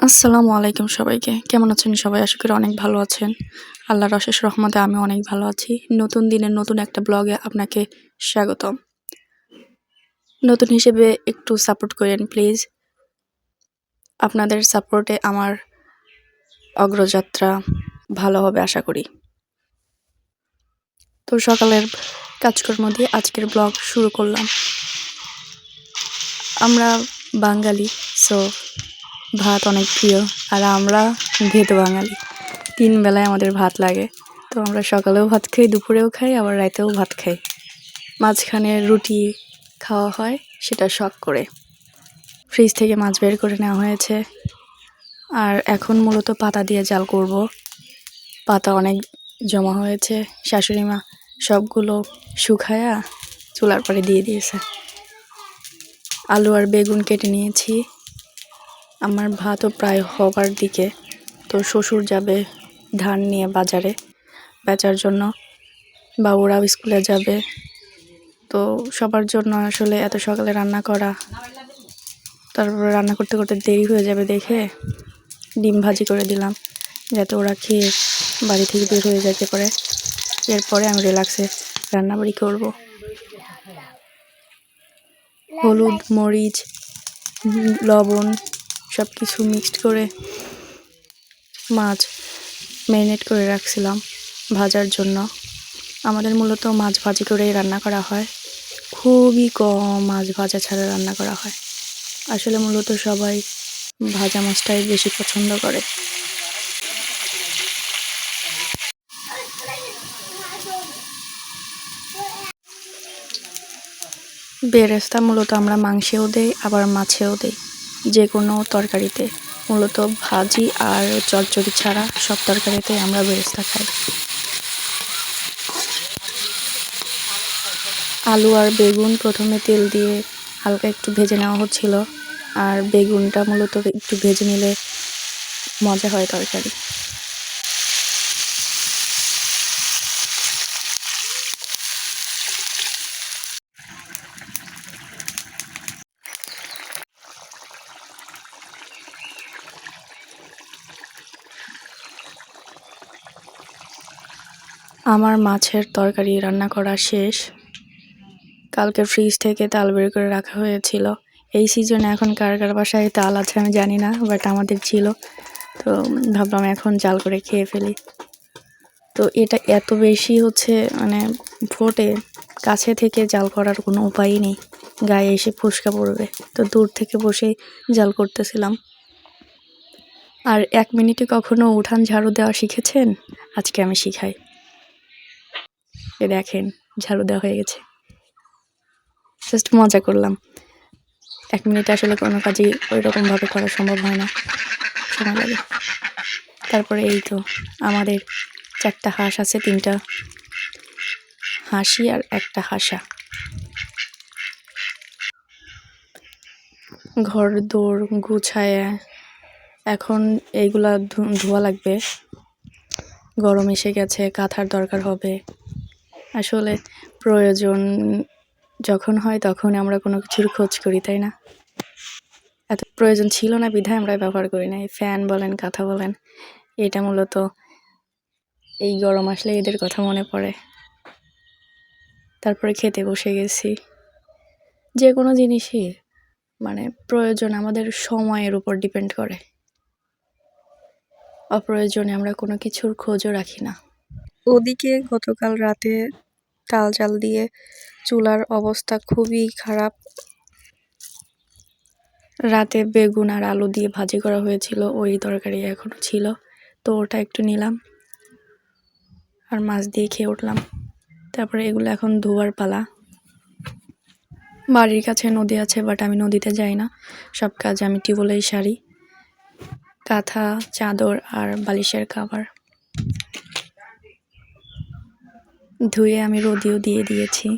আসসালামু আলাইকুম সবাইকে। কেমন আছেন সবাই? আশা করি অনেক ভালো আছেন। আল্লাহর অশেষ রহমতে আমিও অনেক ভালো আছি। নতুন দিনের নতুন একটা ব্লগে আপনাকে স্বাগতম। নতুন হিসেবে একটু সাপোর্ট করেন প্লিজ। আপনাদের সাপোর্টে আমার অগ্রযাত্রা ভালো হবে আশা করি। তো সকালের কাজকর্ম দিয়ে আজকের ব্লগ শুরু করলাম। আমরা বাঙালি, সো ভাত অনেক প্রিয়। আর আমরা ভেতো বাঙালি, 3 বেলায় আমাদের ভাত লাগে। তো আমরা সকালেও ভাত খাই, দুপুরেও খাই, আবার রাতেও ভাত খাই। মাঝখানে রুটি খাওয়া হয়, সেটা শখ করে। ফ্রিজ থেকে মাছ বের করে নেওয়া হয়েছে। আর এখন মূলত পাতা দিয়ে জাল করব। পাতা অনেক জমা হয়েছে, শাশুড়ি মা সবগুলো শুকায়া চুলার পরে দিয়ে দিয়েছে। আলু আর বেগুন কেটে নিয়েছি। আমার ভাতও প্রায় হবার দিকে। তো শ্বশুর যাবে ধান নিয়ে বাজারে বেচার জন্য, বাবুরাও স্কুলে যাবে। তো সবার জন্য আসলে এত সকালে রান্না করা, তারপরে রান্না করতে করতে দেরি হয়ে যাবে দেখে ডিম ভাজি করে দিলাম, যাতে ওরা খেয়ে বাড়ি থেকে বের হয়ে যেতে পারে। এরপরে আমি রিল্যাক্সে রান্নাবাড়ি করব। হলুদ, মরিচ, লবণ সব কিছু মিক্সড করে মাছ ম্যারিনেট করে রাখছিলাম ভাজার জন্য। আমাদের মূলত মাছ ভাজি করেই রান্না করা হয়, খুবই কম মাছ ভাজা ছাড়া রান্না করা হয়। আসলে মূলত সবাই ভাজা মাছটাই বেশি পছন্দ করে। বেরেস্তা মূলত আমরা মাংসেও দেই, আবার মাছেও দেই, যে কোনো তরকারিতে। মূলত ভাজি আর চচ্চড়ি ছাড়া সব তরকারিতে আমরা বেরেস্তা খাই। আলু আর বেগুন প্রথমে তেল দিয়ে হালকা একটু ভেজে নেওয়া হচ্ছিল। আর বেগুনটা মূলত একটু ভেজে নিলে মজা হয় তরকারি। আমার মাছের তরকারি রান্না করা শেষ। কালকে ফ্রিজ থেকে তাল বের করে রাখা হয়েছিল। এই সিজনে এখন কার কার বাসায় তাল আছে আমি জানি না, বাট আমাদের ছিল। তো ভাবলাম এখন জাল করে খেয়ে ফেলি। তো এটা এত বেশি মানে ফোটে, কাছে থেকে জাল করার কোনো উপায়ই নেই, গায়ে এসে ফুসকা পড়বে। তো দূর থেকে বসে জাল করতেছিলাম। আর 1 মিনিটে কখনো উঠান ঝাড়ু দেওয়া শিখেছেন? আজকে আমি শিখাই। এ দেখেন, ঝাড়ু দেওয়া হয়ে গেছে। জাস্ট মজা করলাম। 1 মিনিটে আসলে কোনো কাজই ওইরকমভাবে করা সম্ভব হয় না, সময় লাগে। তারপরে এই তো আমাদের 4টা হাঁস আছে, 3টা হাসি আর একটা হাসা। ঘর দৌড় গুছায় এখন এইগুলা ধোয়া লাগবে। গরম এসে গেছে, কাঁথার দরকার হবে। আসলে প্রয়োজন যখন হয় তখন আমরা কোনো কিছুর খোঁজ করি, তাই না? এত প্রয়োজন ছিল না বিধায় আমরা ব্যবহার করি না। ফ্যান বলেন, কাঁথা বলেন, এটা মূলত এই গরম আসলে এদের কথা মনে পড়ে। তারপরে খেতে বসে গেছি। যে কোনো জিনিসই মানে প্রয়োজন আমাদের সময়ের উপর ডিপেন্ড করে। অপ্রয়োজনে আমরা কোনো কিছুর খোঁজও রাখি না। ওদিকে গতকাল রাতে তাল জাল দিয়ে চুলার অবস্থা খুবই খারাপ। রাতে বেগুন আর আলু দিয়ে ভাজি করা হয়েছিল, ওই তরকারি এখনো ছিল, তো ওটা একটু নিলাম আর মাছ দিয়ে খেয়ে উঠলাম। তারপরে এগুলো এখন ধোয়ার পালা। বাড়ির কাছে নদী আছে, বাট আমি নদীতে যাই না, সব কাজ আমি টিউবওয়েলেই সারি। কাঁথা, চাদর আর বালিশের কভার ধুয়ে আমি রোদেও দিয়ে দিয়েছি।